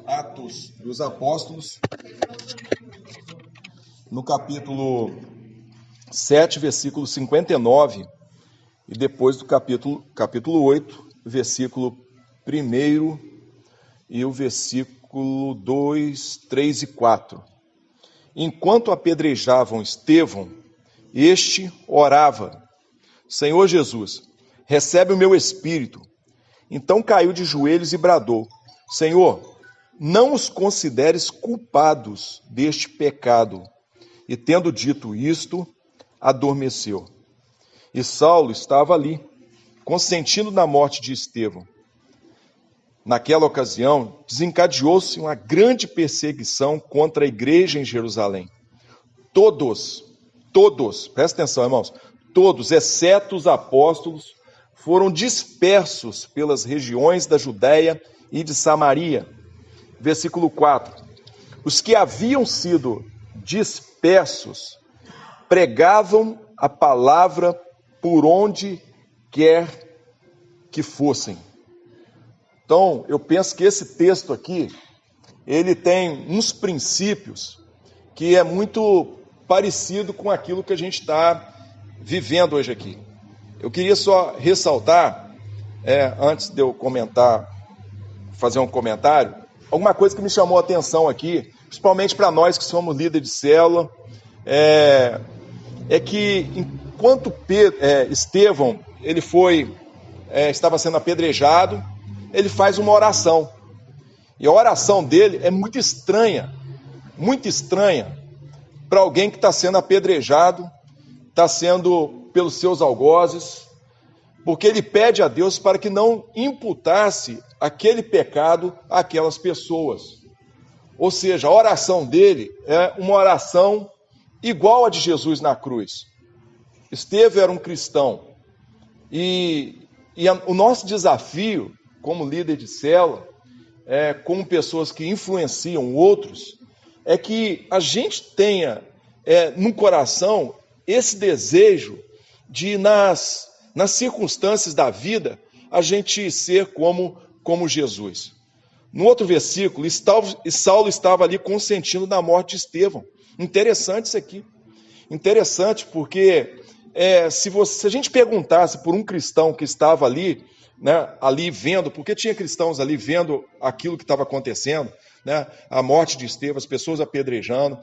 Atos dos Apóstolos, no capítulo 7, versículo 59, e depois do capítulo 8, versículo 1 e o versículo 2, 3 e 4. Enquanto apedrejavam Estevão, este orava: Senhor Jesus, recebe o meu espírito. Então caiu de joelhos e bradou: Senhor, não os consideres culpados deste pecado. E tendo dito isto, adormeceu. E Saulo estava ali, consentindo na morte de Estevão. Naquela ocasião, desencadeou-se uma grande perseguição contra a igreja em Jerusalém. Todos, presta atenção, irmãos, todos, exceto os apóstolos, foram dispersos pelas regiões da Judéia e de Samaria. Versículo 4. Os que haviam sido dispersos pregavam a palavra por onde quer que fossem. Então, eu penso que esse texto aqui, ele tem uns princípios que é muito parecido com aquilo que a gente está vivendo hoje aqui. Eu queria só ressaltar, antes de eu fazer um comentário, alguma coisa que me chamou a atenção aqui, principalmente para nós que somos líderes de célula, é que enquanto Estevão ele estava sendo apedrejado, ele faz uma oração. E a oração dele é muito estranha para alguém que está sendo apedrejado, está sendo pelos seus algozes, porque ele pede a Deus para que não imputasse aquele pecado àquelas pessoas. Ou seja, a oração dele é uma oração igual a de Jesus na cruz. Estevão era um cristão. E o nosso desafio, como líder de célula, como pessoas que influenciam outros, é que a gente tenha no coração esse desejo de, nas circunstâncias da vida, a gente ser como Jesus. No outro versículo, Saulo estava ali consentindo na morte de Estevão. Interessante isso aqui. Interessante porque se a gente perguntasse por um cristão que estava ali, né, ali vendo, porque tinha cristãos ali vendo aquilo que estava acontecendo, né, a morte de Estevão, as pessoas apedrejando,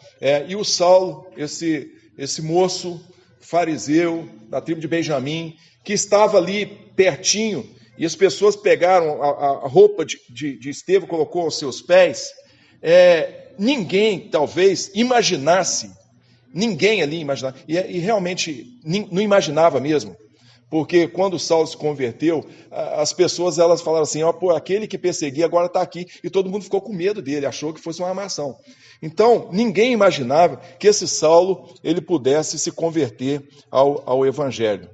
e o Saulo, esse moço fariseu da tribo de Benjamim, que estava ali pertinho, e as pessoas pegaram a roupa de Estevão, colocou aos seus pés. Ninguém talvez imaginasse, ninguém ali imaginava, e realmente não imaginava mesmo, porque quando Saulo se converteu, as pessoas elas falaram assim: aquele que perseguia agora está aqui, e todo mundo ficou com medo dele, achou que fosse uma armação. Então, ninguém imaginava que esse Saulo ele pudesse se converter ao Evangelho.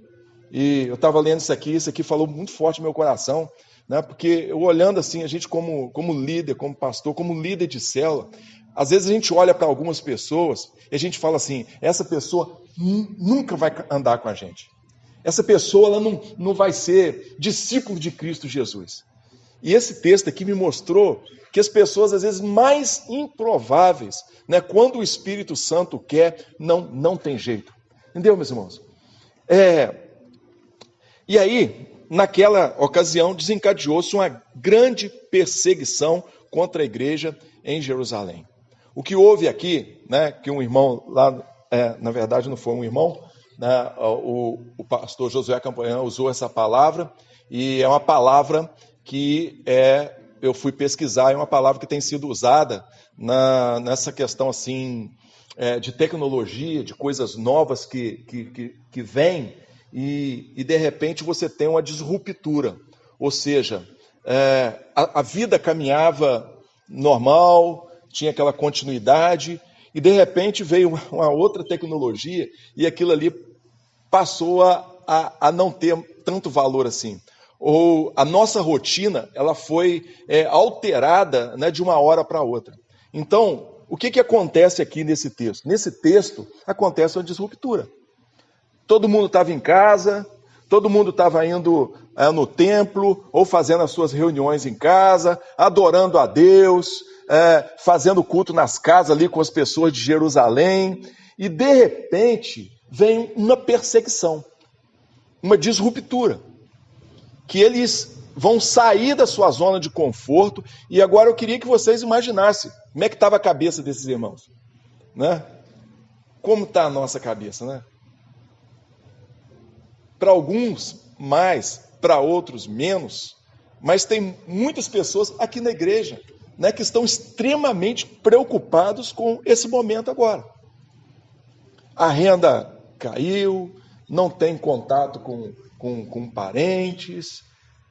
E eu estava lendo isso aqui falou muito forte no meu coração, né? Porque eu olhando assim, a gente como líder, como pastor, como líder de célula, às vezes a gente olha para algumas pessoas e a gente fala assim: essa pessoa nunca vai andar com a gente. Essa pessoa ela não vai ser discípulo de Cristo Jesus. E esse texto aqui me mostrou que as pessoas, às vezes, mais improváveis, né, quando o Espírito Santo quer, não tem jeito. Entendeu, meus irmãos? E aí, naquela ocasião, desencadeou-se uma grande perseguição contra a igreja em Jerusalém. O que houve aqui, né, que um irmão lá, na verdade não foi um irmão, né, o pastor Josué Campanhã usou essa palavra, e é uma palavra que eu fui pesquisar, é uma palavra que tem sido usada nessa questão assim, de tecnologia, de coisas novas que vêm, e de repente você tem uma disruptura, ou seja, a vida caminhava normal, tinha aquela continuidade, e de repente veio uma outra tecnologia, e aquilo ali passou a não ter tanto valor assim. Ou a nossa rotina ela foi alterada, né, de uma hora para outra. Então, o que acontece aqui nesse texto? Nesse texto acontece uma disruptura. Todo mundo estava em casa, todo mundo estava indo no templo, ou fazendo as suas reuniões em casa, adorando a Deus, fazendo culto nas casas ali com as pessoas de Jerusalém, e de repente vem uma perseguição, uma disruptura, que eles vão sair da sua zona de conforto. E agora eu queria que vocês imaginassem como é que estava a cabeça desses irmãos, né? Como está a nossa cabeça, né? Para alguns mais, para outros menos, mas tem muitas pessoas aqui na igreja, né, que estão extremamente preocupados com esse momento agora. A renda caiu, não tem contato com parentes.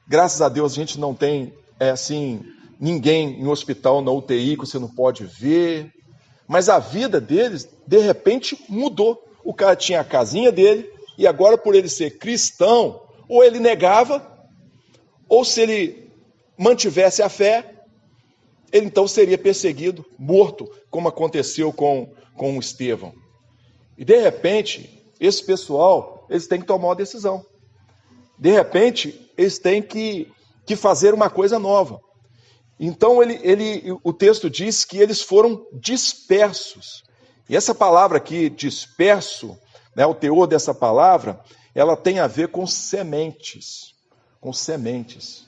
Graças a Deus a gente não tem ninguém em hospital na UTI que você não pode ver. Mas a vida deles, de repente, mudou. O cara tinha a casinha dele, e agora, por ele ser cristão, ou ele negava, ou se ele mantivesse a fé, ele então seria perseguido, morto, como aconteceu com o Estevão. E de repente, esse pessoal, eles têm que tomar uma decisão. De repente, eles têm que fazer uma coisa nova. Então, o texto diz que eles foram dispersos. E essa palavra aqui, disperso, né, o teor dessa palavra, ela tem a ver com sementes. Com sementes.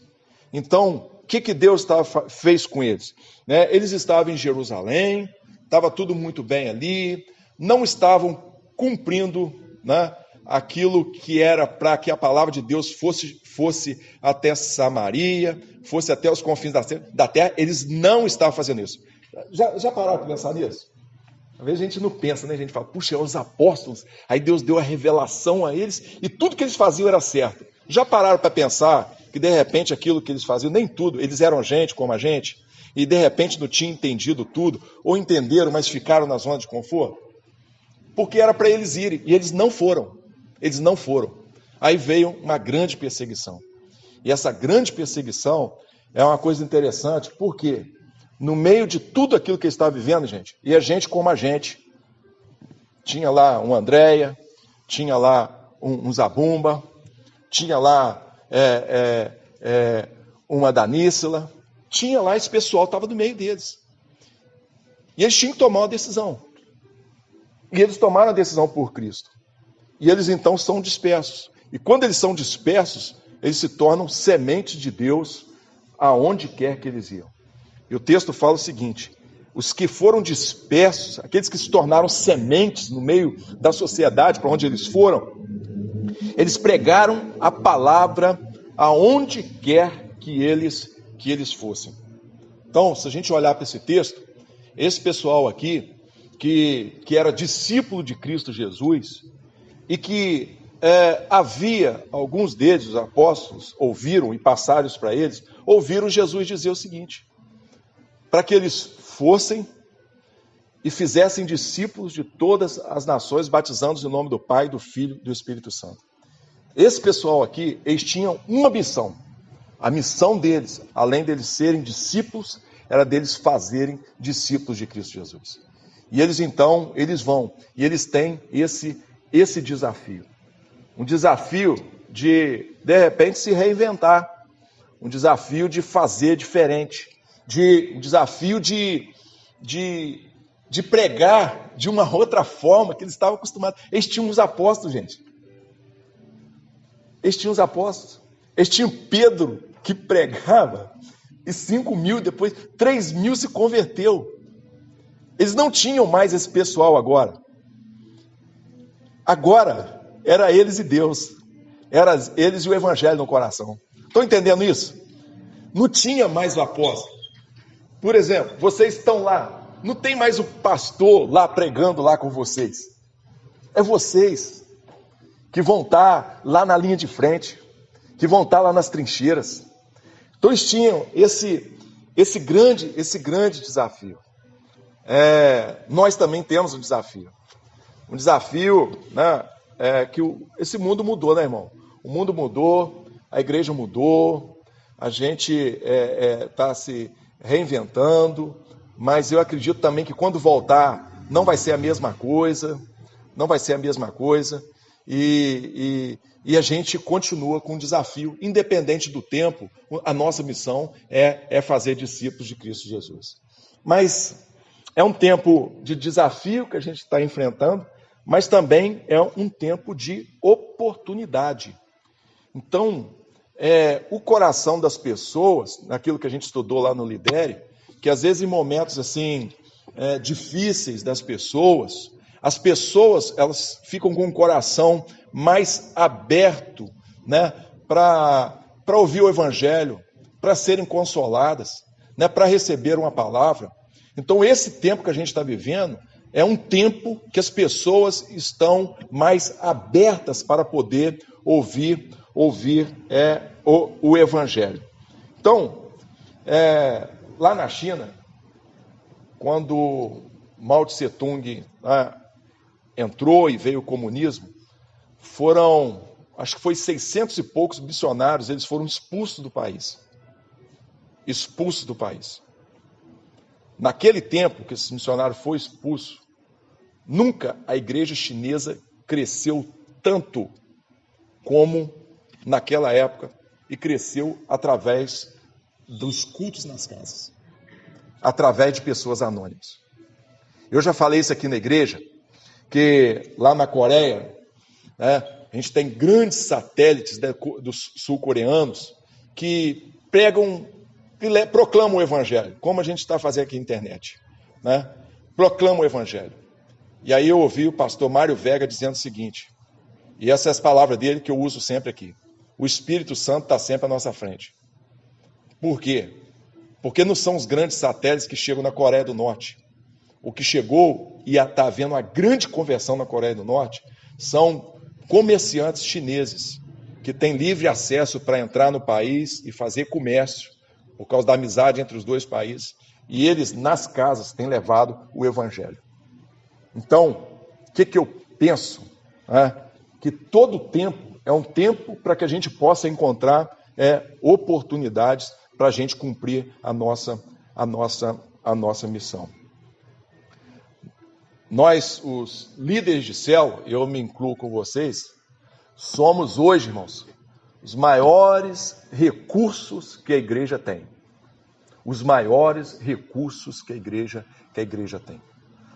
Então, o que Deus fez com eles? Né, eles estavam em Jerusalém, estava tudo muito bem ali, não estavam cumprindo, né, aquilo que era para que a palavra de Deus fosse até Samaria, fosse até os confins da terra. Eles não estavam fazendo isso. Já pararam para pensar nisso? Às vezes a gente não pensa, né? A gente fala, puxa, os apóstolos, aí Deus deu a revelação a eles e tudo que eles faziam era certo. Já pararam para pensar que de repente aquilo que eles faziam, nem tudo, eles eram gente como a gente, e de repente não tinham entendido tudo, ou entenderam, mas ficaram na zona de conforto? Porque era para eles irem, e eles não foram. Eles não foram. Aí veio uma grande perseguição. E essa grande perseguição é uma coisa interessante, porque no meio de tudo aquilo que eles estavam vivendo, gente, e a gente como a gente, tinha lá um Andréia, tinha lá um Zabumba, tinha lá uma Danícila, tinha lá esse pessoal, estava no meio deles. E eles tinham que tomar uma decisão. E eles tomaram a decisão por Cristo. E eles então são dispersos. E quando eles são dispersos, eles se tornam sementes de Deus aonde quer que eles iam. E o texto fala o seguinte: os que foram dispersos, aqueles que se tornaram sementes no meio da sociedade para onde eles foram, eles pregaram a palavra aonde quer que eles fossem. Então, se a gente olhar para esse texto, esse pessoal aqui, que era discípulo de Cristo Jesus, e que havia alguns deles, os apóstolos, ouviram e passaram isso para eles, ouviram Jesus dizer o seguinte: para que eles fossem e fizessem discípulos de todas as nações, batizando-os em nome do Pai, do Filho e do Espírito Santo. Esse pessoal aqui, eles tinham uma missão. A missão deles, além deles serem discípulos, era deles fazerem discípulos de Cristo Jesus. E eles então, eles vão, e eles têm esse desafio. Um desafio de repente, se reinventar. Um desafio de fazer diferente. Um desafio de pregar de uma outra forma que eles estavam acostumados. Eles tinham os apóstolos, gente. Eles tinham os apóstolos. Eles tinham Pedro, que pregava, e 5.000, depois 3.000 se converteu. Eles não tinham mais esse pessoal agora. Agora, era eles e Deus. Era eles e o evangelho no coração. Estão entendendo isso? Não tinha mais o apóstolo. Por exemplo, vocês estão lá. Não tem mais o pastor lá pregando lá com vocês. É vocês que vão estar lá na linha de frente, que vão estar lá nas trincheiras. Então eles tinham esse grande desafio. Nós também temos um desafio. Um desafio, né, que esse mundo mudou, né, irmão? O mundo mudou, a igreja mudou, a gente está se reinventando, mas eu acredito também que quando voltar, não vai ser a mesma coisa, não vai ser a mesma coisa. e a gente continua com o desafio, independente do tempo. A nossa missão é fazer discípulos de Cristo Jesus. Mas é um tempo de desafio que a gente está enfrentando, mas também é um tempo de oportunidade. Então, o coração das pessoas, naquilo que a gente estudou lá no Lidere, que às vezes em momentos assim difíceis das pessoas, as pessoas elas ficam com o coração mais aberto, né, para ouvir o Evangelho, para serem consoladas, né, para receber uma palavra. Então, esse tempo que a gente está vivendo é um tempo que as pessoas estão mais abertas para poder ouvir o Evangelho. Então, lá na China, quando Mao Tse Tung entrou e veio o comunismo, acho que foi 600 e poucos missionários, eles foram expulsos do país. Expulsos do país. Naquele tempo que esse missionário foi expulso, nunca a igreja chinesa cresceu tanto como naquela época, e cresceu através dos cultos nas casas, através de pessoas anônimas. Eu já falei isso aqui na igreja, que lá na Coreia, a gente tem grandes satélites dos sul-coreanos que proclamam o Evangelho, como a gente está fazendo aqui na internet, né? Proclamam o Evangelho. E aí eu ouvi o pastor Mário Vega dizendo o seguinte, e essas são as palavras dele que eu uso sempre aqui: o Espírito Santo está sempre à nossa frente. Por quê? Porque não são os grandes satélites que chegam na Coreia do Norte. O que chegou e está havendo uma grande conversão na Coreia do Norte são comerciantes chineses que têm livre acesso para entrar no país e fazer comércio, por causa da amizade entre os dois países, e eles, nas casas, têm levado o Evangelho. Então, o que eu penso? Que todo tempo é um tempo para que a gente possa encontrar oportunidades para a gente cumprir a nossa missão. Nós, os líderes de célula, eu me incluo com vocês, somos hoje, irmãos, os maiores recursos que a igreja tem. Os maiores recursos que a igreja tem.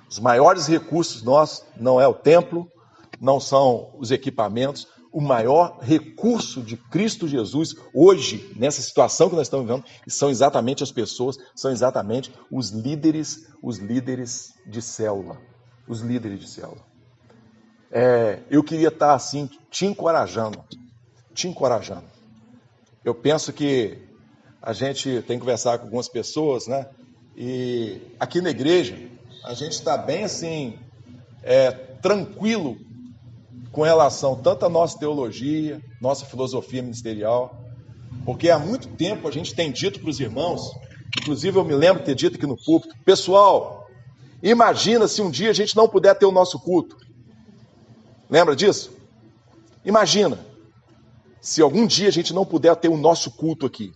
Os maiores recursos nossos não é o templo, não são os equipamentos. O maior recurso de Cristo Jesus hoje, nessa situação que nós estamos vivendo, são exatamente as pessoas, são exatamente os líderes de célula. Os líderes de célula. Eu queria estar assim, te encorajando. Eu penso que a gente tem que conversar com algumas pessoas, né? E aqui na igreja, a gente está bem assim, tranquilo com relação tanto à nossa teologia, nossa filosofia ministerial, porque há muito tempo a gente tem dito para os irmãos, inclusive eu me lembro de ter dito aqui no púlpito, pessoal, imagina se um dia a gente não puder ter o nosso culto. Lembra disso? Imagina se algum dia a gente não puder ter o nosso culto aqui.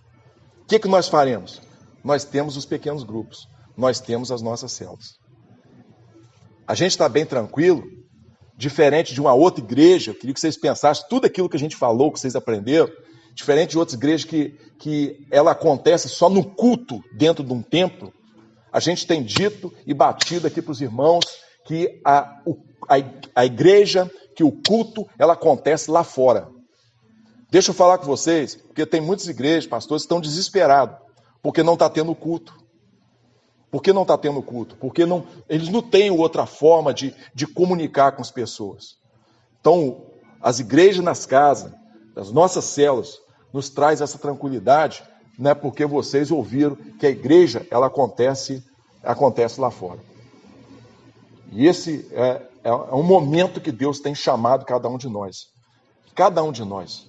O que nós faremos? Nós temos os pequenos grupos, nós temos as nossas células. A gente está bem tranquilo, diferente de uma outra igreja. Eu queria que vocês pensassem tudo aquilo que a gente falou, que vocês aprenderam, diferente de outras igrejas que ela acontece só no culto dentro de um templo. A gente tem dito e batido aqui para os irmãos que a igreja, que o culto, ela acontece lá fora. Deixa eu falar com vocês, porque tem muitas igrejas, pastores, que estão desesperados, porque não está tendo culto. Por que não está tendo culto? Porque eles não têm outra forma de comunicar com as pessoas. Então, as igrejas nas casas, as nossas células, nos traz essa tranquilidade, né, porque vocês ouviram que a igreja ela acontece lá fora. E esse é um momento que Deus tem chamado cada um de nós. Cada um de nós.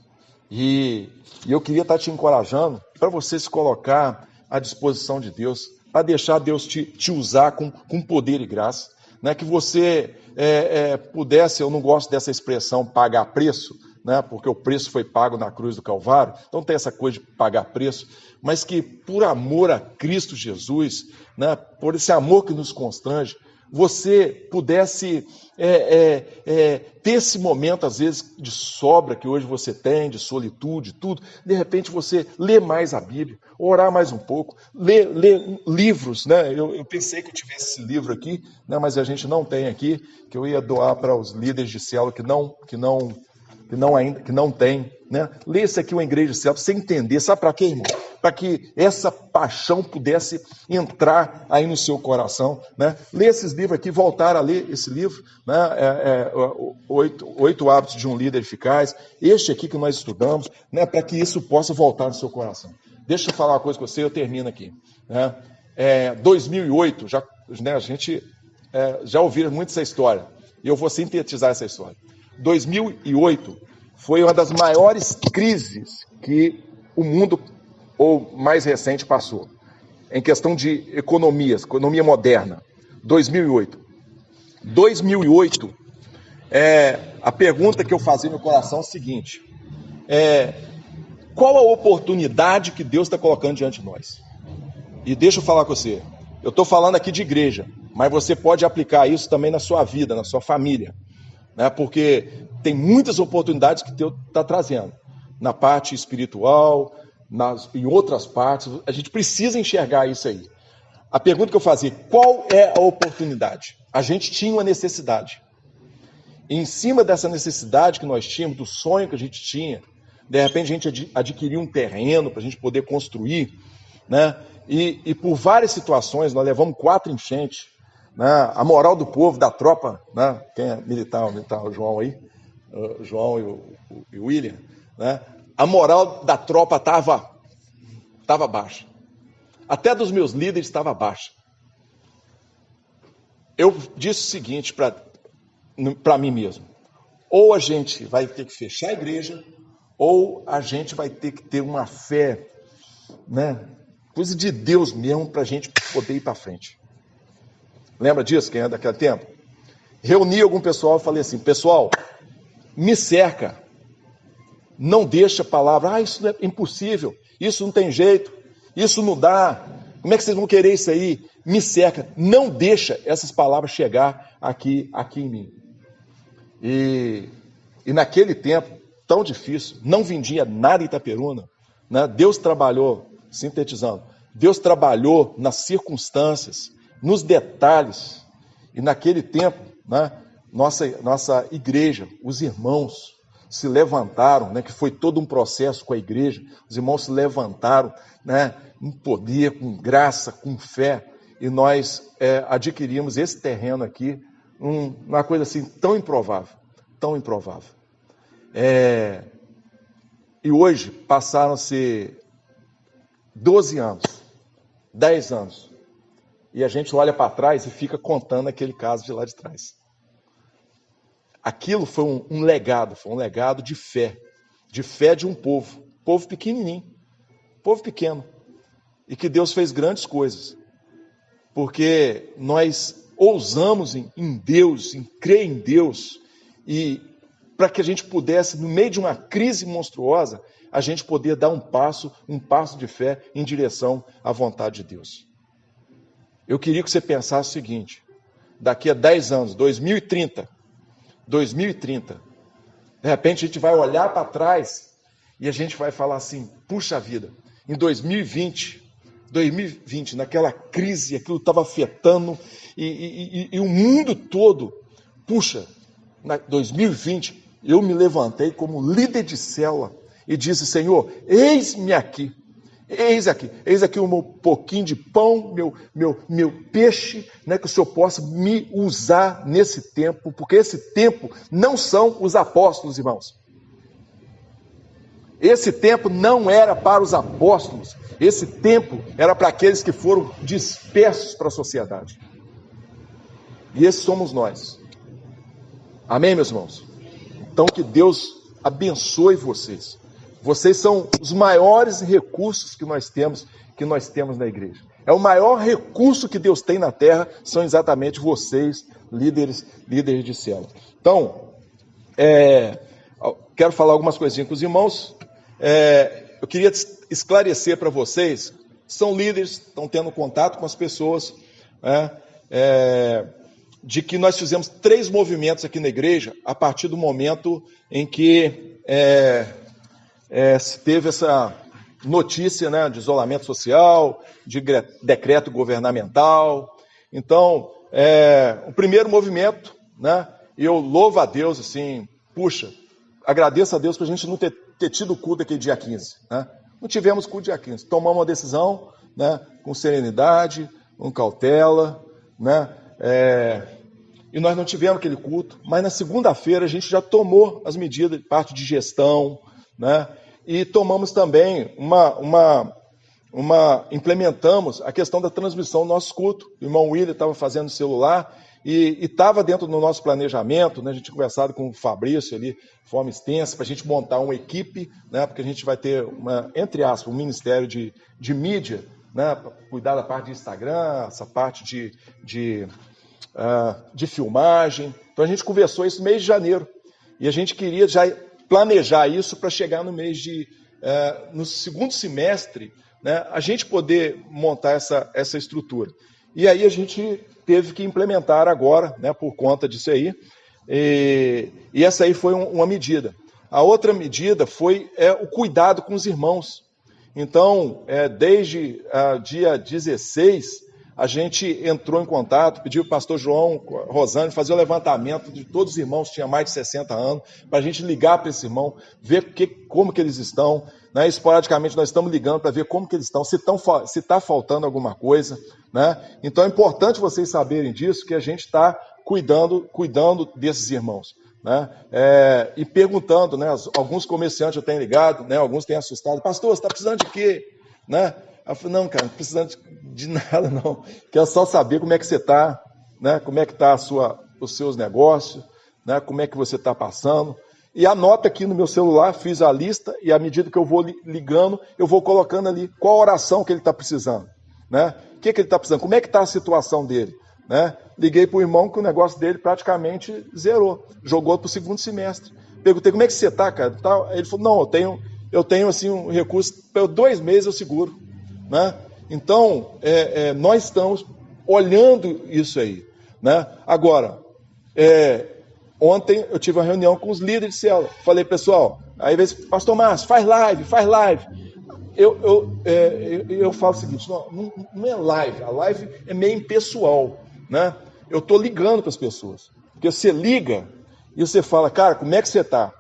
E eu queria estar te encorajando para você se colocar à disposição de Deus, para deixar Deus te usar com poder e graça, né? Que você pudesse, eu não gosto dessa expressão pagar preço, né? Porque o preço foi pago na cruz do Calvário, então tem essa coisa de pagar preço, mas que por amor a Cristo Jesus, né? Por esse amor que nos constrange, você pudesse ter esse momento, às vezes, de sobra que hoje você tem, de solitude, tudo. De repente você lê mais a Bíblia, orar mais um pouco, ler livros, né? Eu pensei que eu tivesse esse livro aqui, né? Mas a gente não tem aqui, que eu ia doar para os líderes de célula que não tem, né? Lê esse aqui, uma igreja de célula, para você entender. Sabe para quê, irmão? Para que essa paixão pudesse entrar aí no seu coração, né? Lê esses livros aqui, voltar a ler esse livro, né? Oito Hábitos de um Líder Eficaz, este aqui que nós estudamos, né? Para que isso possa voltar no seu coração. Deixa eu falar uma coisa com você, eu termino aqui, né? 2008, a gente já ouviu muito essa história, e eu vou sintetizar essa história. 2008 foi uma das maiores crises que o mundo, ou mais recente, passou, em questão de economia moderna. 2008, a pergunta que eu fazia no coração é o seguinte: qual a oportunidade que Deus está colocando diante de nós? E deixa eu falar com você, eu estou falando aqui de igreja, mas você pode aplicar isso também na sua vida, na sua família, né? Porque tem muitas oportunidades que Deus está trazendo, na parte espiritual, em outras partes. A gente precisa enxergar isso aí. A pergunta que eu fazia: qual é a oportunidade? A gente tinha uma necessidade. E em cima dessa necessidade que nós tínhamos, do sonho que a gente tinha, de repente a gente adquiriu um terreno para a gente poder construir, né? E por várias situações, nós levamos 4 enchentes, né? A moral do povo, da tropa, né? Quem é militar, o João aí, o João e o William, né? A moral da tropa estava baixa. Até dos meus líderes estava baixa. Eu disse o seguinte para mim mesmo: ou a gente vai ter que fechar a igreja, ou a gente vai ter que ter uma fé, né? Coisa de Deus mesmo, para a gente poder ir para frente. Lembra disso, quem é daquele tempo? Reuni algum pessoal e falei assim: pessoal, me cerca, não deixa a palavra, isso é impossível, isso não tem jeito, isso não dá, como é que vocês vão querer isso aí? Me cerca, não deixa essas palavras chegar aqui em mim. E naquele tempo tão difícil, não vendia nada em Itaperuna, né? Deus trabalhou, sintetizando, Deus trabalhou nas circunstâncias, nos detalhes. E naquele tempo, né, nossa igreja, os irmãos se levantaram, né, que foi todo um processo com a igreja. Os irmãos se levantaram, né, com poder, com graça, com fé, e nós adquirimos esse terreno aqui, uma coisa assim tão improvável, tão improvável. E hoje passaram-se 12 anos, 10 anos, e a gente olha para trás e fica contando aquele caso de lá de trás. Aquilo foi um legado de fé de um povo pequenininho, povo pequeno, e que Deus fez grandes coisas, porque nós ousamos em Deus, em crer em Deus, e para que a gente pudesse, no meio de uma crise monstruosa, a gente poder dar um passo de fé em direção à vontade de Deus. Eu queria que você pensasse o seguinte: daqui a 10 anos, 2030, de repente a gente vai olhar para trás e a gente vai falar assim: puxa vida, em 2020, naquela crise, aquilo estava afetando, e o mundo todo, puxa, em 2020, eu me levantei como líder de célula e disse: Senhor, eis-me aqui, eis aqui o meu pouquinho de pão, meu peixe, né, que o Senhor possa me usar nesse tempo, porque esse tempo não são os apóstolos, irmãos. Esse tempo não era para os apóstolos, esse tempo era para aqueles que foram dispersos para a sociedade. E esses somos nós. Amém, meus irmãos? Então que Deus abençoe vocês. Vocês são os maiores recursos que nós temos na igreja. É o maior recurso que Deus tem na terra, são exatamente vocês, líderes de célula. Então, quero falar algumas coisinhas com os irmãos. Eu queria esclarecer para vocês, são líderes, estão tendo contato com as pessoas, né? de que nós fizemos 3 movimentos aqui na igreja a partir do momento em que se teve essa notícia, né, de isolamento social, de decreto governamental. Então, o primeiro movimento, né, eu louvo a Deus, assim, puxa, agradeço a Deus por a gente não ter tido culto aquele dia 15, né? Não tivemos culto dia 15, tomamos uma decisão, né, com serenidade, com cautela, né, e nós não tivemos aquele culto, mas na segunda-feira a gente já tomou as medidas, parte de gestão, né, e tomamos também implementamos a questão da transmissão do nosso culto. O irmão William estava fazendo no celular e estava dentro do nosso planejamento, né, a gente tinha conversado com o Fabrício ali, de forma extensa, para a gente montar uma equipe, né, porque a gente vai ter, entre aspas, um ministério de mídia, né, para cuidar da parte de Instagram, essa parte de filmagem. Então a gente conversou isso no mês de janeiro e a gente queria já planejar isso para chegar no mês no segundo semestre, né, a gente poder montar essa estrutura. E aí a gente teve que implementar agora, né, por conta disso aí, e essa aí foi uma medida. A outra medida foi o cuidado com os irmãos. Então, desde dia 16, a gente entrou em contato, pediu para o pastor João Rosane fazer o levantamento de todos os irmãos que tinham mais de 60 anos, para a gente ligar para esse irmão, ver como que eles estão, né? Esporadicamente nós estamos ligando para ver como que eles estão, se está faltando alguma coisa, né? Então é importante vocês saberem disso, que a gente está cuidando desses irmãos, né? E perguntando, né? Alguns comerciantes eu tenho ligado, né? Alguns têm assustado, pastor, você está precisando de quê? Né? Eu falei, não, cara, não precisando de nada, não. Quero só saber como é que você está, né? Como é que está os seus negócios, né? Como é que você está passando. E anota aqui no meu celular, fiz a lista, e à medida que eu vou ligando, eu vou colocando ali qual oração que ele está precisando, né? O que ele está precisando, como é que está a situação dele, né? Liguei para o irmão que o negócio dele praticamente zerou, jogou para o segundo semestre. Perguntei, como é que você está, cara? Ele falou, não, eu tenho assim, um recurso, para 2 meses eu seguro, né? Então, nós estamos olhando isso aí, né? Agora, ontem eu tive uma reunião com os líderes de célula, falei, pessoal, aí vez, pastor Márcio, faz live, eu falo o seguinte, não é live, a live é meio impessoal, né? Eu estou ligando para as pessoas, porque você liga e você fala, cara, como é que você está,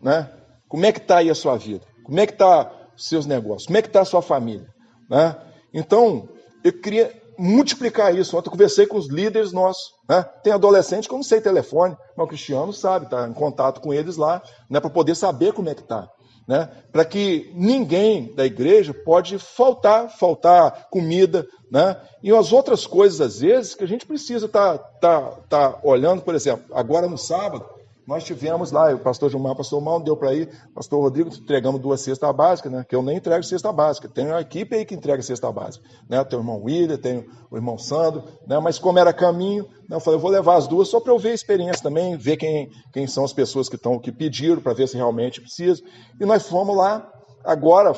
né? Como é que está aí a sua vida? Como é que está os seus negócios? Como é que está a sua família? Né? Então, eu queria multiplicar isso. Ontem eu conversei com os líderes nossos, né? Tem adolescente que eu não sei telefone, mas o Cristiano sabe, está em contato com eles lá, né, para poder saber como é que está. Né? Para que ninguém da igreja pode faltar comida, né? E as outras coisas, às vezes, que a gente precisa tá olhando, por exemplo, agora no sábado, nós tivemos lá, o pastor Gilmar passou mal, não deu para ir, pastor Rodrigo, entregamos 2 cestas básicas, né? Que eu nem entrego cesta básica, tem uma equipe aí que entrega cesta básica, né? Tem o irmão William, tem o irmão Sandro, né? Mas como era caminho, né? Eu falei, eu vou levar as 2 só para eu ver a experiência também, ver quem são as pessoas que pediram, para ver se realmente precisa. E nós fomos lá, agora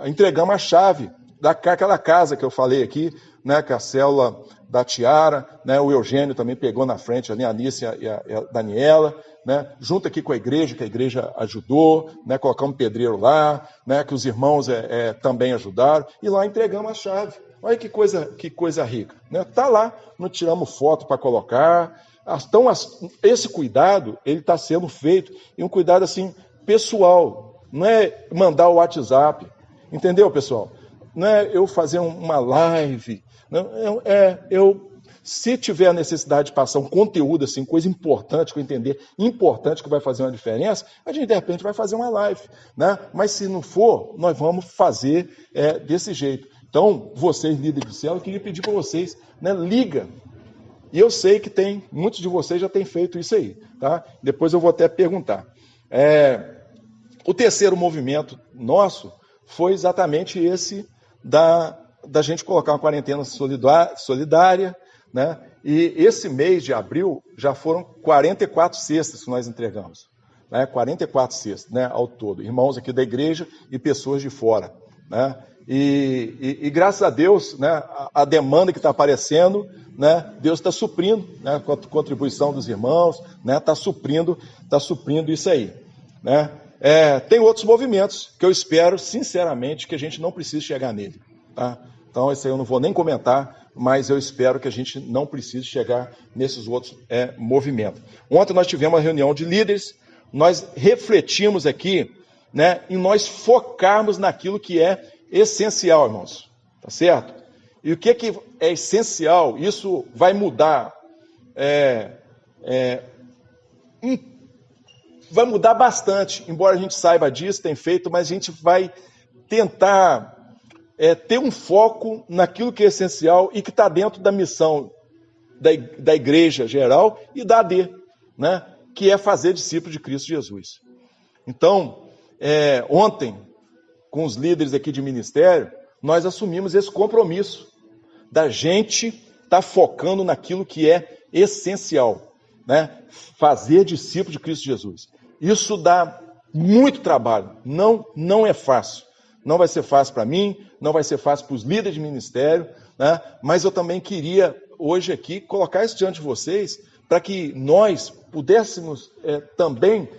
entregamos a chave daquela casa que eu falei aqui, né? Que a célula da Tiara, né, o Eugênio também pegou na frente ali, a Anice e a Daniela, né, junto aqui com a igreja, que a igreja ajudou, né, colocamos um pedreiro lá, né, que os irmãos também ajudaram, e lá entregamos a chave. Olha que coisa rica. Né? Tá lá, não tiramos foto para colocar. Então, esse cuidado, ele está sendo feito, e um cuidado assim, pessoal, não é mandar o WhatsApp, entendeu, pessoal? Não é eu fazer uma live, não, se tiver a necessidade de passar um conteúdo, assim, coisa importante, que eu entender, importante, que vai fazer uma diferença, a gente, de repente, vai fazer uma live, né? Mas se não for, nós vamos fazer desse jeito. Então, vocês, líderes do céu, eu queria pedir para vocês, né, liga. E eu sei que muitos de vocês já têm feito isso aí, tá? Depois eu vou até perguntar. O terceiro movimento nosso foi exatamente esse da gente colocar uma quarentena solidária, né? E esse mês de abril já foram 44 cestas que nós entregamos, né? 44 cestas, né, ao todo, irmãos aqui da igreja e pessoas de fora, né? E graças a Deus, né, a demanda que está aparecendo, né, Deus está suprindo, né, com a contribuição dos irmãos, né, está suprindo isso aí. Né. Tem outros movimentos que eu espero, sinceramente, que a gente não precise chegar nele. Tá? Então, esse aí eu não vou nem comentar, mas eu espero que a gente não precise chegar nesses outros movimentos. Ontem nós tivemos uma reunião de líderes, nós refletimos aqui, né, em nós focarmos naquilo que é essencial, irmãos, tá certo? E o que é essencial, isso vai mudar, vai mudar bastante, embora a gente saiba disso, tem feito, mas a gente vai tentar ter um foco naquilo que é essencial e que está dentro da missão da igreja geral e da AD, né, que é fazer discípulos de Cristo Jesus. Então, ontem, com os líderes aqui de ministério, nós assumimos esse compromisso da gente estar focando naquilo que é essencial, né? Fazer discípulo de Cristo Jesus. Isso dá muito trabalho, não é fácil. Não vai ser fácil para mim, não vai ser fácil para os líderes de ministério, né? Mas eu também queria, hoje aqui, colocar isso diante de vocês, para que nós pudéssemos também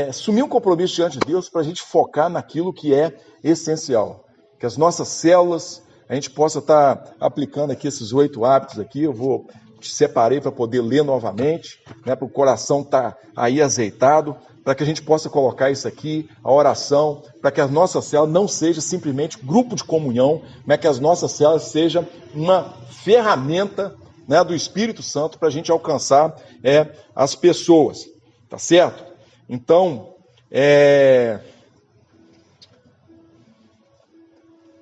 assumir um compromisso diante de Deus para a gente focar naquilo que é essencial. Que as nossas células, a gente possa estar aplicando aqui esses 8 hábitos aqui, eu separei para poder ler novamente, né, para o coração estar aí azeitado, para que a gente possa colocar isso aqui, a oração, para que as nossas células não seja simplesmente grupo de comunhão, mas que as nossas células sejam uma ferramenta, né, do Espírito Santo para a gente alcançar as pessoas, tá certo? Então,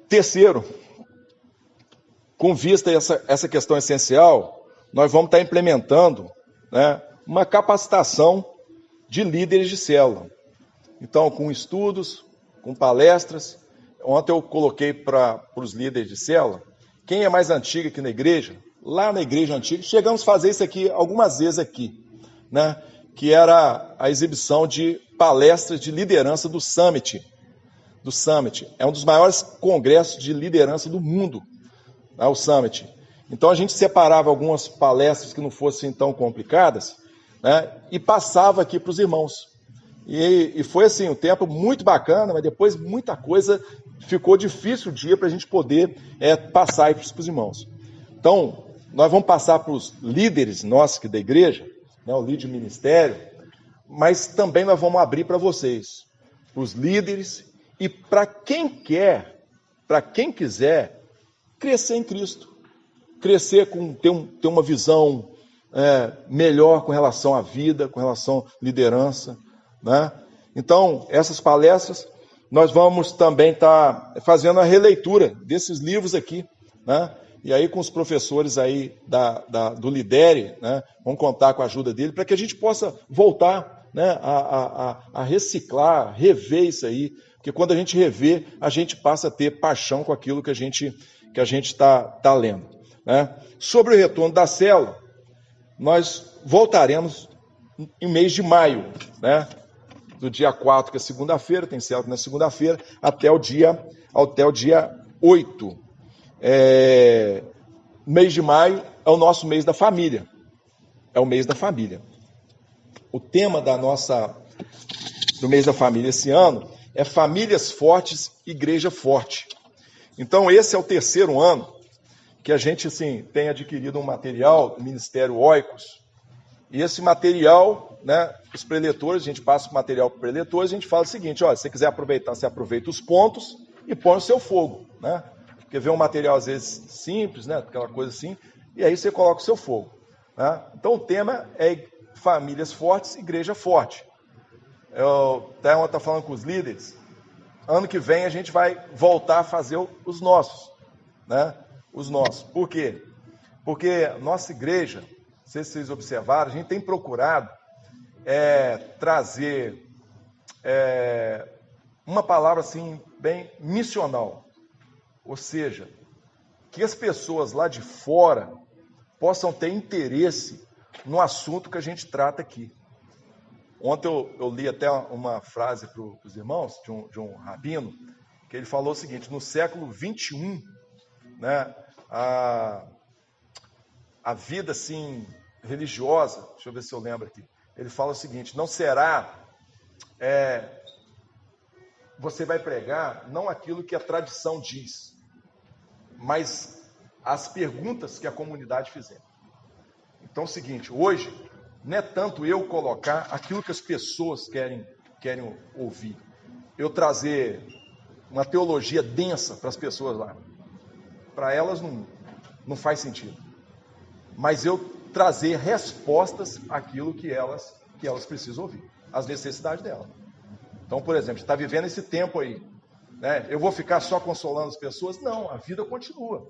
terceiro, com vista a essa questão essencial, nós vamos estar implementando, né, uma capacitação de líderes de célula. Então, com estudos, com palestras. Ontem eu coloquei para os líderes de célula, quem é mais antigo aqui na igreja, lá na igreja antiga, chegamos a fazer isso aqui algumas vezes aqui, né? Que era a exibição de palestras de liderança do Summit. É um dos maiores congressos de liderança do mundo, né, o Summit. Então a gente separava algumas palestras que não fossem tão complicadas, né, e passava aqui para os irmãos. E foi assim, um tempo muito bacana, mas depois muita coisa ficou difícil o dia para a gente poder passar aí para os irmãos. Então, nós vamos passar para os líderes nossos aqui da igreja, né, o líder de ministério, mas também nós vamos abrir para vocês, para os líderes e para quem quer, para quem quiser crescer em Cristo, crescer ter uma visão melhor com relação à vida, com relação à liderança, né? Então, essas palestras, nós vamos também estar fazendo a releitura desses livros aqui, né? E aí com os professores aí do Lidere, né, vamos contar com a ajuda dele, para que a gente possa voltar, né, a reciclar, rever isso aí, porque quando a gente revê, a gente passa a ter paixão com aquilo que a gente está lendo. Né? Sobre o retorno da célula, nós voltaremos em mês de maio, né, do dia 4, que é segunda-feira, tem célula na segunda-feira, até o dia 8. Mês de maio é o nosso mês da família. É o mês da família. O tema do mês da família esse ano é Famílias Fortes, Igreja Forte. Então, esse é o terceiro ano que a gente assim, tem adquirido um material do Ministério Oikos. E esse material, né, os preletores, a gente passa o material para os preletores, a gente fala o seguinte, olha, se você quiser aproveitar, você aproveita os pontos e põe o seu fogo, né? Porque vê um material, às vezes, simples, né? Aquela coisa assim, e aí você coloca o seu fogo. Né? Então, o tema é Famílias Fortes, Igreja Forte. Eu estou falando com os líderes, ano que vem a gente vai voltar a fazer os nossos. Né? Os nossos. Por quê? Porque nossa igreja, não sei se vocês observaram, a gente tem procurado trazer uma palavra assim, bem missional. Ou seja, que as pessoas lá de fora possam ter interesse no assunto que a gente trata aqui. Ontem eu li até uma frase para os irmãos, de um rabino, que ele falou o seguinte: no século 21, né, a vida assim, religiosa, deixa eu ver se eu lembro aqui, ele fala o seguinte: não será, você vai pregar não aquilo que a tradição diz, mas as perguntas que a comunidade fizer. Então é o seguinte, hoje não é tanto eu colocar aquilo que as pessoas querem ouvir, eu trazer uma teologia densa para as pessoas lá. Para elas não faz sentido. Mas eu trazer respostas àquilo que elas precisam ouvir, às necessidades delas. Então, por exemplo, está vivendo esse tempo aí, né? Eu vou ficar só consolando as pessoas? Não, a vida continua.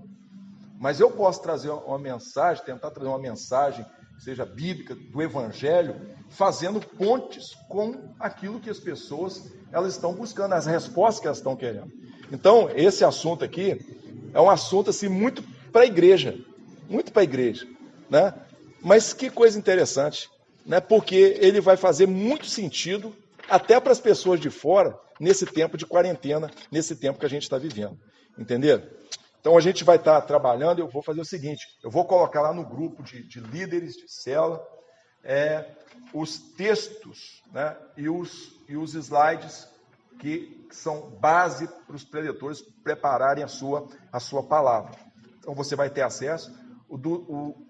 Mas eu posso trazer uma mensagem, tentar trazer uma mensagem, seja bíblica, do Evangelho, fazendo pontes com aquilo que as pessoas elas estão buscando, as respostas que elas estão querendo. Então, esse assunto aqui é um assunto assim, muito para a igreja, né? Mas que coisa interessante, né? Porque ele vai fazer muito sentido até para as pessoas de fora, nesse tempo de quarentena, nesse tempo que a gente está vivendo, entenderam? Então a gente vai estar trabalhando, eu vou fazer o seguinte, eu vou colocar lá no grupo de líderes de célula, os textos, né, e os slides que são base para os preletores prepararem a sua palavra. Então você vai ter acesso.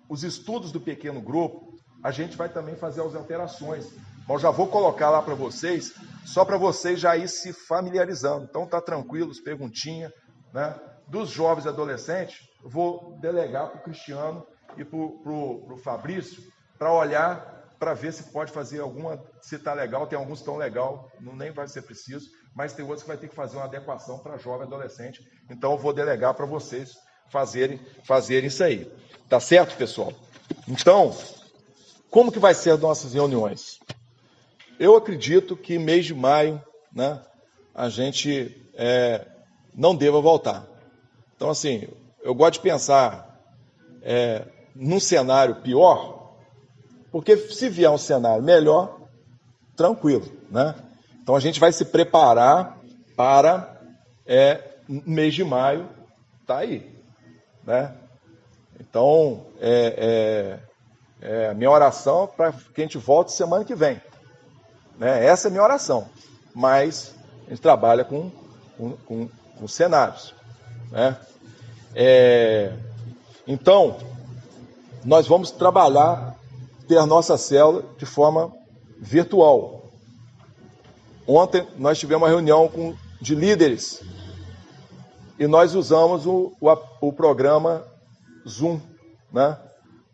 Os estudos do pequeno grupo, a gente vai também fazer as alterações. Mas eu já vou colocar lá para vocês, só para vocês já ir se familiarizando. Então tá tranquilo, perguntinhas, né? Dos jovens e adolescentes, eu vou delegar para o Cristiano e para o Fabrício, para olhar, para ver se pode fazer alguma, se está legal, tem alguns que estão legal, nem vai ser preciso, mas tem outros que vai ter que fazer uma adequação para jovem e adolescente. Então eu vou delegar para vocês fazerem isso aí. Tá certo, pessoal? Então, como que vai ser as nossas reuniões? Eu acredito que mês de maio, né, a gente não deva voltar. Então, assim, eu gosto de pensar num cenário pior, porque se vier um cenário melhor, tranquilo, né? Então, a gente vai se preparar para mês de maio, tá aí, né? Então, a minha oração é para que a gente volte semana que vem, né? Essa é a minha oração, mas a gente trabalha com cenários, né? Então, nós vamos trabalhar, ter a nossa célula de forma virtual. Ontem nós tivemos uma reunião de líderes e nós usamos o programa Zoom, né?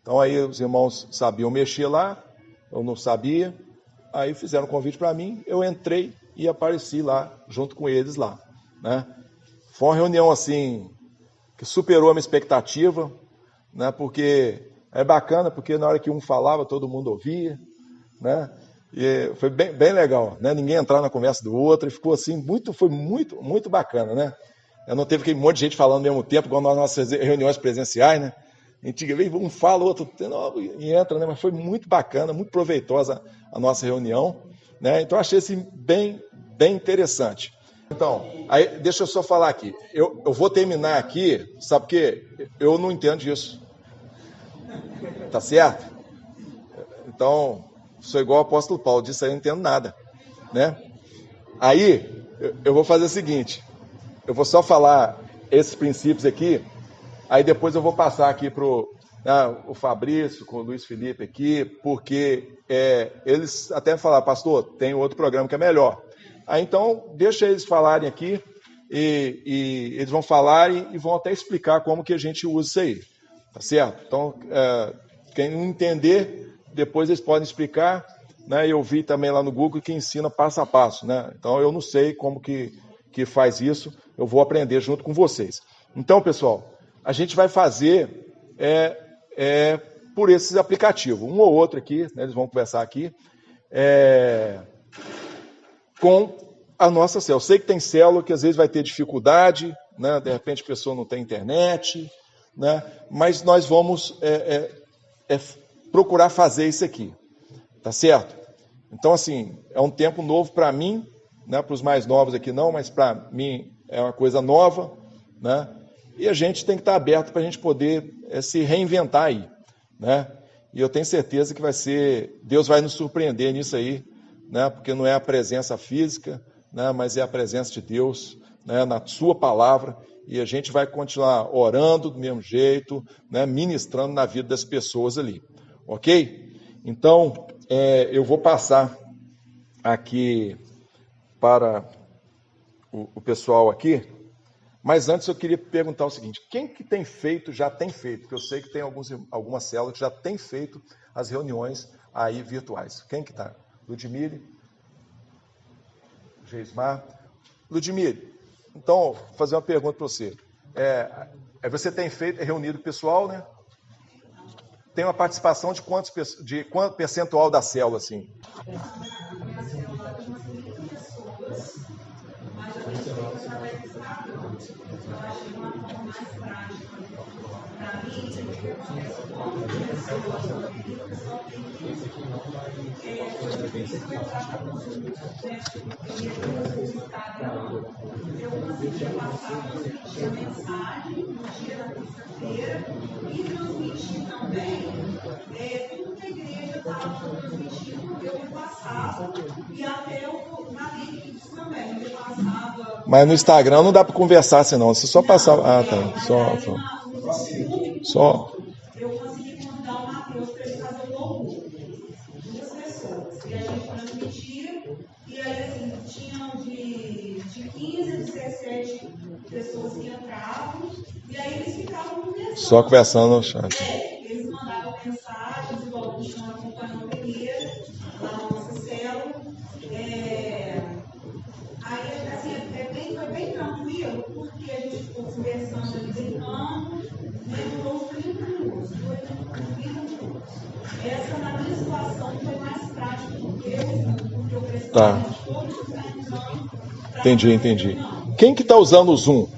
Então aí os irmãos sabiam mexer lá, eu não sabia, aí fizeram um convite para mim, eu entrei e apareci lá, junto com eles lá, né? Foi uma reunião assim, que superou a minha expectativa, né? Porque é bacana, porque na hora que um falava, todo mundo ouvia, né? E foi bem legal, né? Ninguém entrar na conversa do outro, e ficou assim, foi muito bacana, né? Eu não teve aquele monte de gente falando ao mesmo tempo, igual nas nossas reuniões presenciais, né? Antigamente, um fala, o outro e entra, né? Mas foi muito bacana, muito proveitosa a nossa reunião, né? Então, achei assim, bem interessante. Então, aí, deixa eu só falar aqui. Eu vou terminar aqui, sabe por quê? Eu não entendo disso. Tá certo? Então, sou igual o apóstolo Paulo, disso aí eu não entendo nada, né? Aí, eu vou fazer o seguinte, eu vou só falar esses princípios aqui, aí depois eu vou passar aqui para o Fabrício, com o Luiz Felipe aqui, porque eles até falaram, pastor, tem outro programa que é melhor. Aí então, deixa eles falarem aqui, e eles vão falar e vão até explicar como que a gente usa isso aí, tá certo? Então, quem não entender, depois eles podem explicar, né? Eu vi também lá no Google que ensina passo a passo, né? Então, eu não sei como que faz isso, eu vou aprender junto com vocês. Então, pessoal, a gente vai fazer por esses aplicativos, um ou outro aqui, né? Eles vão conversar aqui, com a nossa célula. Eu sei que tem célula que às vezes vai ter dificuldade, né? De repente a pessoa não tem internet, né? Mas nós vamos procurar fazer isso aqui, tá certo? Então, assim, é um tempo novo para mim, né? Para os mais novos aqui não, mas para mim é uma coisa nova, né? E a gente tem que estar aberto para a gente poder se reinventar aí, né? E eu tenho certeza que Deus vai nos surpreender nisso aí, né? Porque não é a presença física, né? Mas é a presença de Deus, né? Na sua palavra, e a gente vai continuar orando do mesmo jeito, né? Ministrando na vida das pessoas ali, ok? Então, eu vou passar aqui para o pessoal aqui, mas antes eu queria perguntar o seguinte: quem que tem feito, já tem feito, porque eu sei que tem algumas células que já tem feito as reuniões aí virtuais. Quem que está? Ludmile? Geismar? Ludmile, então, vou fazer uma pergunta para você. Você tem feito, reunido o pessoal, né? Tem uma participação de quanto percentual da célula, assim? E transmitir também tudo que a igreja estava transmitindo no ano passado e até na Lives também, no ano passado. Mas no Instagram não dá para conversar assim, não. Você só passar. Ah, tá. Só. Eu consegui convidar o Matheus para ele fazer o louvor. 2 pessoas. E a gente transmitia. E aí, assim, tinham de 15 a 17 pessoas que entravam. E aí eles ficavam conversando. Só conversando no chat. Eles mandavam mensagens, igual que estão acompanhando a igreja, lá na nossa célula. Aí, assim, foi bem tranquilo, porque a gente ficou conversando ali, brincando, demorou uns 30 minutos, 30 minutos. Essa, na minha situação, foi mais prática do que porque eu precisava de todos os entrando. Entendi. Quem que está usando o Zoom?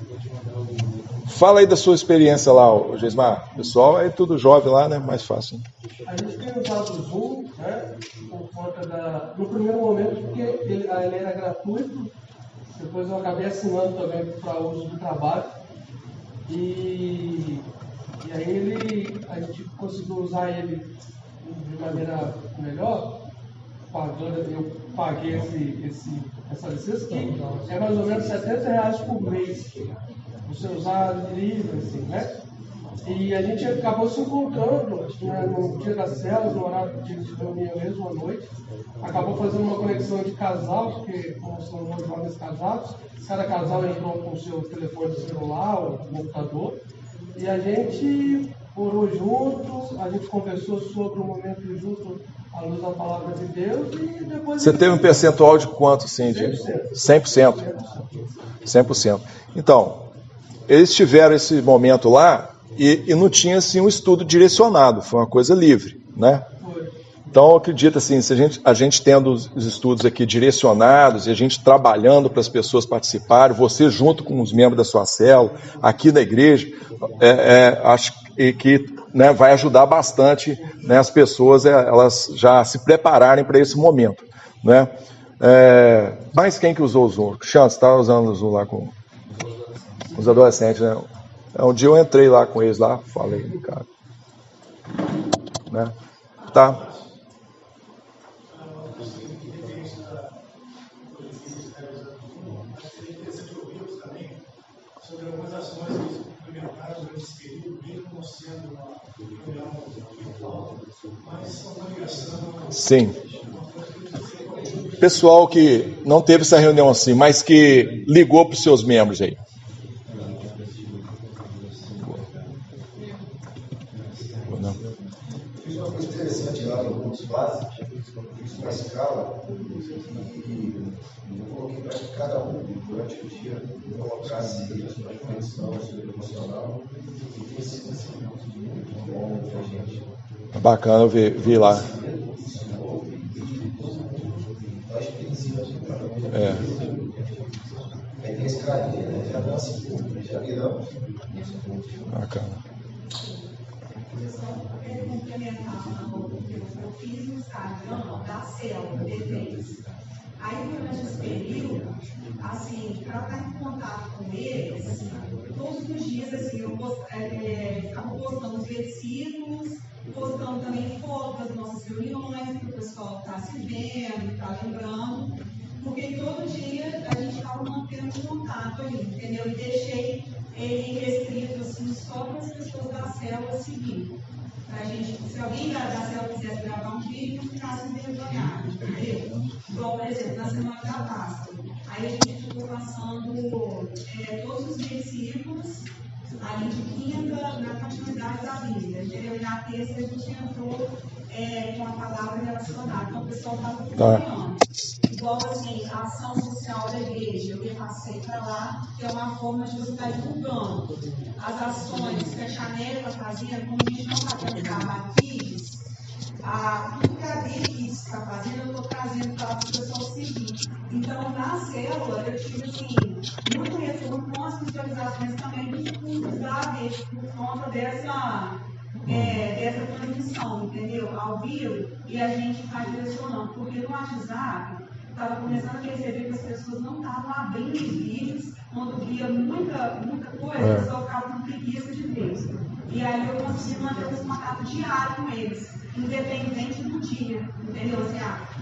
Fala aí da sua experiência lá, Geismar. Pessoal, é tudo jovem lá, né? Mais fácil. A gente tem usado o Zoom, né? Por conta no primeiro momento, porque ele era gratuito. Depois eu acabei assinando também para uso do trabalho. E aí a gente conseguiu usar ele de maneira melhor. Eu paguei essa licença, que é mais ou menos R$70 por mês. Você usar livre, assim, né? E a gente acabou se encontrando no dia da célula, no horário que a gente reunia mesmo à noite. Acabou fazendo uma conexão de casal, porque como são dois jovens casados, cada casal entrou com o seu telefone celular ou computador. E a gente orou juntos, a gente conversou sobre o momento junto à luz da palavra de Deus e depois... Você teve um percentual de quanto, sim? 100%. 100%. Então, eles tiveram esse momento lá e não tinha assim, um estudo direcionado, foi uma coisa livre, né? Então, eu acredito assim, se a gente tendo os estudos aqui direcionados e a gente trabalhando para as pessoas participarem, você junto com os membros da sua célula, aqui na igreja, acho que né, vai ajudar bastante, né, as pessoas elas já se prepararem para esse momento, né? Mas quem que usou o Zoom? Cristiano, você estava usando o Zoom lá com os adolescentes, né? Um dia eu entrei lá com eles lá, falei, cara, né? Tá. Sobre algumas ações que implementadas durante esse período, mesmo não sendo uma reunião virtual, mas são uma ligação. Sim. Pessoal que não teve essa reunião assim, mas que ligou para os seus membros aí. Fiz uma coisa interessante lá no curso básico, fiz uma escala e eu coloquei para que cada um, durante o dia, colocasse uma reflexão sobre o emocional e tem sido assim, muito bom para a gente. Bacana, eu vi lá. Aí tem esse carinha, né? Já dá assim, já viramos. Bacana. Eu fiz no Instagram da célula, D3. Aí, durante esse período, assim, para estar em contato com eles, todos os dias, assim, eu ficava postando os versículos, postando também fotos das nossas reuniões, que o pessoal está se vendo, está lembrando, porque todo dia a gente estava mantendo contato ali, entendeu? E deixei ele restrito, assim, só para as pessoas da célula seguir. Pra gente, se alguém da célula quisesse gravar um vídeo, não ficasse envergonhado, entendeu? Igual, por exemplo, na semana da Páscoa. Aí a gente ficou passando todos os versículos ali de quinta na continuidade da Bíblia, entendeu? E na terça a gente entrou com a palavra relacionada. Então o pessoal estava acompanhando. Igual assim, a ação social da igreja, eu repassei para lá, que é uma forma de você estar divulgando as ações que a Chanel está fazendo, como a gente não está fazendo trabalho Kids, tudo que a Kids está fazendo, eu estou trazendo para o pessoal seguir. Então, na célula, eu tive assim, muito retorno com as visualizações também dos cultos da AD, por conta dessa transmissão, entendeu? Ao vivo, e a gente está direcionando, porque no WhatsApp estava começando a perceber que as pessoas não estavam abrindo os vídeos, quando via muita coisa, o pessoal ficava com preguiça de ver. E aí eu consegui manter um contato diário com eles, independente do dia, entendeu? Assim,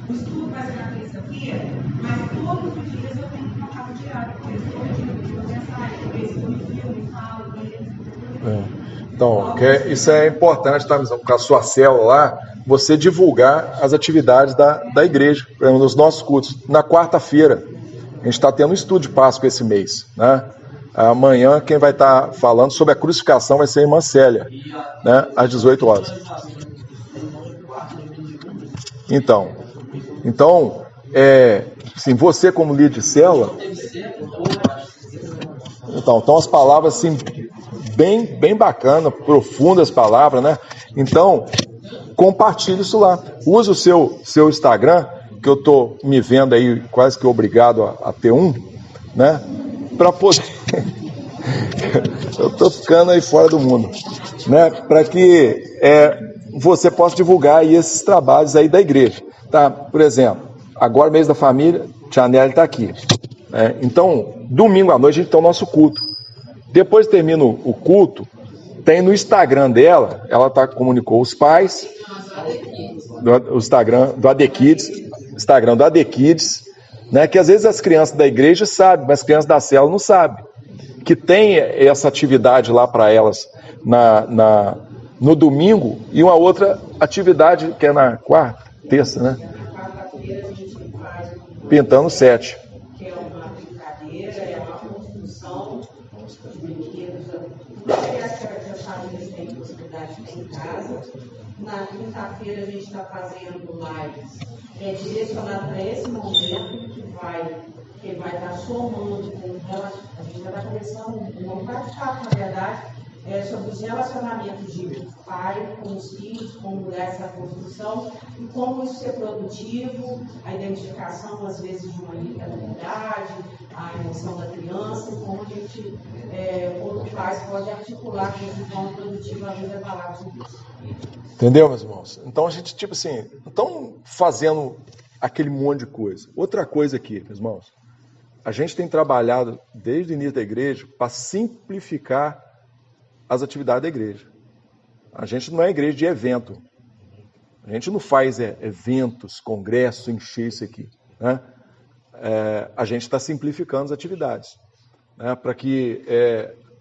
o estudo vai ser na terça-feira, mas todos os dias eu tenho contato diário com eles, todo dia eu tenho mensagem com eles, eu me filme, falo com eles. Então, isso é importante, tá, com a sua célula lá, você divulgar as atividades da igreja, por exemplo, nos nossos cultos. Na quarta-feira, a gente está tendo um estudo de Páscoa esse mês, né? Amanhã, quem vai estar falando sobre a crucificação vai ser a irmã Célia, né? Às 18 horas. Então assim, você como líder de célula, então as palavras assim, bem bacana, profundas palavras, né? Então, compartilhe isso lá. Use o seu Instagram, que eu tô me vendo aí quase que obrigado a ter um, né? Para poder... eu tô ficando aí fora do mundo, né? Para que você possa divulgar aí esses trabalhos aí da igreja, tá? Por exemplo, agora mês da família, Tia Nelly está aqui. Então, domingo à noite a gente tem o nosso culto. Depois que termina o culto, tem no Instagram dela, ela comunicou os pais, o Instagram do AD Kids, né, que às vezes as crianças da igreja sabem, mas as crianças da célula não sabem, que tem essa atividade lá para elas no domingo e uma outra atividade que é na terça, né? Pintando 7. Que é uma brincadeira, é uma construção de brinquedos que as famílias têm possibilidade de ter em casa. Na quinta-feira a gente está fazendo lives direcionado para esse momento que vai estar somando com a gente vai estar começando um bate-papo, na verdade, sobre os relacionamentos de pai com os filhos, como essa construção e como isso ser produtivo, a identificação, às vezes, de uma liberdade, a emoção da criança, e como a gente, como pais, pode articular com esse forma produtiva, às vezes, a palavra de Deus. Entendeu, meus irmãos? Então a gente, tipo assim, não estão fazendo aquele monte de coisa. Outra coisa aqui, meus irmãos, a gente tem trabalhado desde o início da igreja para simplificar as atividades da igreja. A gente não é igreja de evento. A gente não faz eventos, congressos, encher isso aqui, né? A gente está simplificando as atividades, né? Para que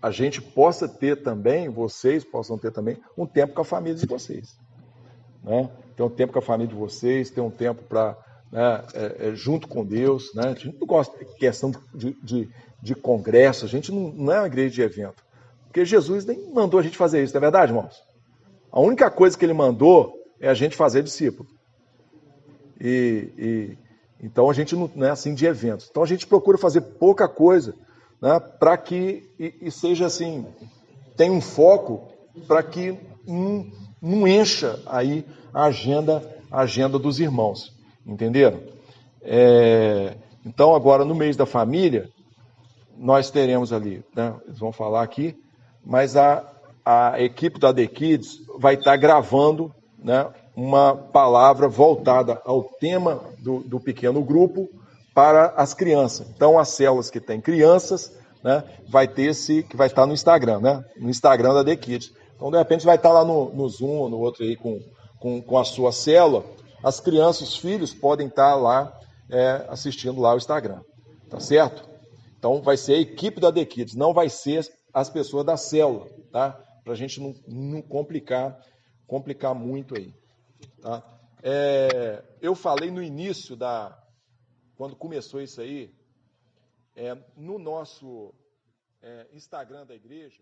a gente possa ter também, vocês possam ter também, um tempo com a família de vocês, né? Ter um tempo com a família de vocês, ter um tempo para, né, junto com Deus, né? A gente não gosta de questão de congresso, a gente não é uma igreja de evento. Porque Jesus nem mandou a gente fazer isso, não é verdade, irmãos? A única coisa que ele mandou é a gente fazer discípulo. Então a gente não é assim de eventos. Então a gente procura fazer pouca coisa, né, para que seja assim, tenha um foco para que não encha aí a agenda dos irmãos. Entenderam? Então agora no mês da família, nós teremos ali, né, eles vão falar aqui, mas a equipe da AD Kids vai estar gravando, né, uma palavra voltada ao tema do pequeno grupo para as crianças. Então, as células que têm crianças, né, vai ter esse, que vai estar no Instagram, né? No Instagram da The Kids. Então, de repente, vai estar lá no Zoom ou no outro aí com a sua célula. As crianças, os filhos, podem estar lá assistindo lá o Instagram. Tá certo? Então, vai ser a equipe da The Kids, não vai ser as pessoas da célula, tá? Para a gente não complicar muito aí. Tá? Eu falei no início quando começou isso aí, no nosso Instagram da igreja,